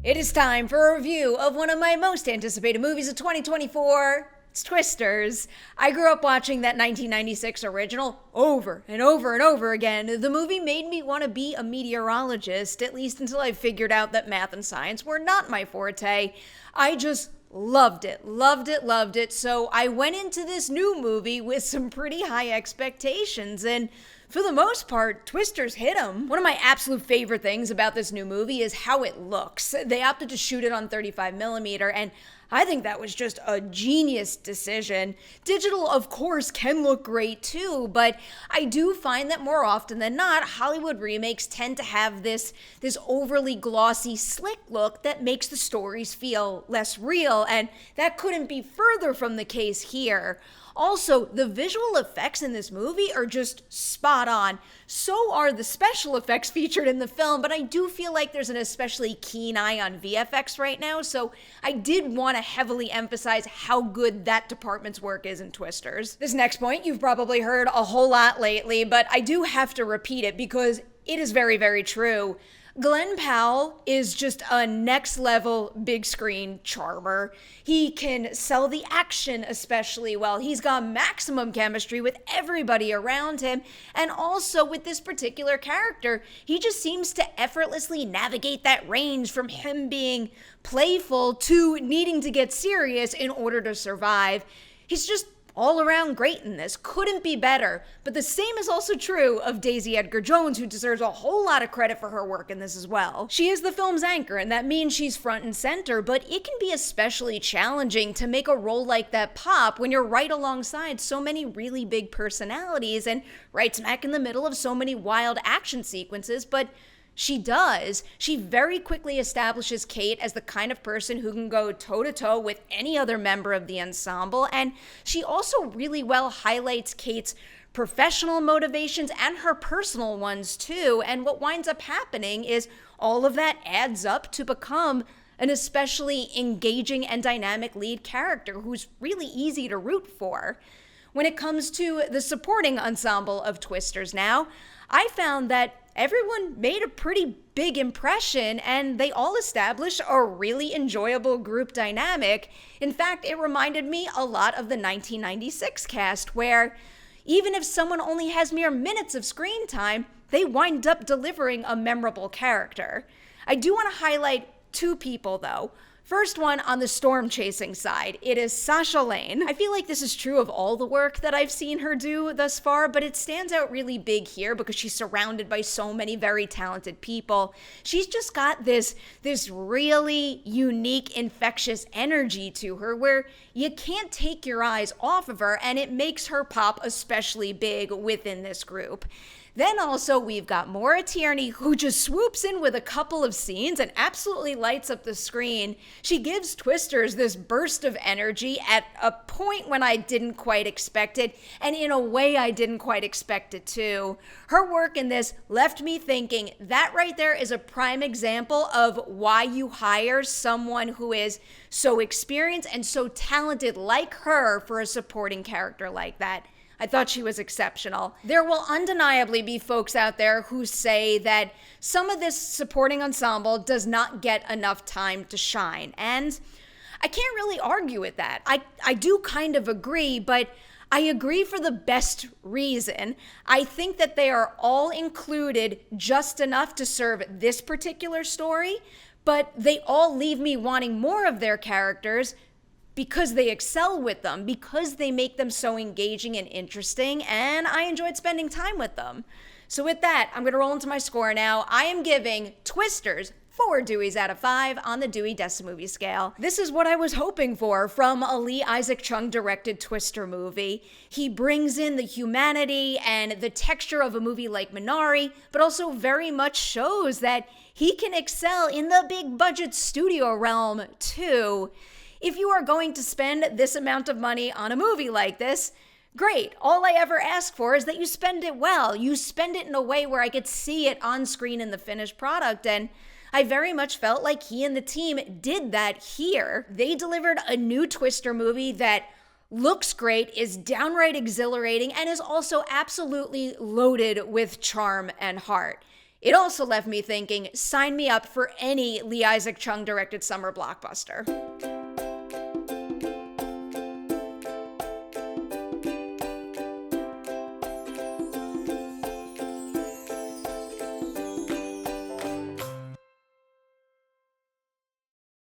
It is time for a review of one of my most anticipated movies of 2024. It's Twisters. I grew up watching that 1996 original over and over and over again. The movie made me want to be a meteorologist, at least until I figured out that math and science were not my forte. I just loved it. So I went into this new movie with some pretty high expectations, and for the most part, Twisters hit them. One of my absolute favorite things about this new movie is how it looks. They opted to shoot it on 35mm, and I think that was just a genius decision. Digital, of course, can look great too, but I do find that more often than not, Hollywood remakes tend to have this overly glossy, slick look that makes the stories feel less real, and that couldn't be further from the case here. Also, the visual effects in this movie are just spot on. So are the special effects featured in the film, but I do feel like there's an especially keen eye on VFX right now, so I did want to heavily emphasize how good that department's work is in Twisters. This next point you've probably heard a whole lot lately, but I do have to repeat it because it is very, very true. Glenn Powell is just a next level big screen charmer. He can sell the action especially well. He's got maximum chemistry with everybody around him. And also with this particular character, he just seems to effortlessly navigate that range from him being playful to needing to get serious in order to survive. He's just all around great in this. Couldn't be better. But the same is also true of Daisy Edgar-Jones, who deserves a whole lot of credit for her work in this as well. She is the film's anchor, and that means she's front and center, but it can be especially challenging to make a role like that pop when you're right alongside so many really big personalities and right smack in the middle of so many wild action sequences, but she does. She very quickly establishes Kate as the kind of person who can go toe-to-toe with any other member of the ensemble, and she also really well highlights Kate's professional motivations and her personal ones too, and what winds up happening is all of that adds up to become an especially engaging and dynamic lead character who's really easy to root for. When it comes to the supporting ensemble of Twisters now, I found that everyone made a pretty big impression, and they all established a really enjoyable group dynamic. In fact, it reminded me a lot of the 1996 cast, where even if someone only has mere minutes of screen time, they wind up delivering a memorable character. I do want to highlight two people, though. First one on the storm chasing side, it is Sasha Lane. I feel like this is true of all the work that I've seen her do thus far, but it stands out really big here because she's surrounded by so many very talented people. She's just got this really unique, infectious energy to her where you can't take your eyes off of her, and it makes her pop especially big within this group. Then also we've got Maura Tierney, who just swoops in with a couple of scenes and absolutely lights up the screen. She gives Twisters this burst of energy at a point when I didn't quite expect it, and in a way I didn't quite expect it too. Her work in this left me thinking that right there is a prime example of why you hire someone who is so experienced and so talented like her for a supporting character like that. I thought she was exceptional. There will undeniably be folks out there who say that some of this supporting ensemble does not get enough time to shine, and I can't really argue with that. I do kind of agree, but I agree for the best reason. I think that they are all included just enough to serve this particular story, but they all leave me wanting more of their characters because they excel with them, because they make them so engaging and interesting, and I enjoyed spending time with them. So with that, I'm going to roll into my score now. I am giving Twisters 4 Deweys out of 5 on the Dewey Decimovie scale. This is what I was hoping for from a Lee Isaac Chung directed Twister movie. He brings in the humanity and the texture of a movie like Minari, but also very much shows that he can excel in the big budget studio realm too. If you are going to spend this amount of money on a movie like this, great. All I ever ask for is that you spend it well. You spend it in a way where I could see it on screen in the finished product, and I very much felt like he and the team did that here. They delivered a new Twister movie that looks great, is downright exhilarating, and is also absolutely loaded with charm and heart. It also left me thinking, sign me up for any Lee Isaac Chung directed summer blockbuster.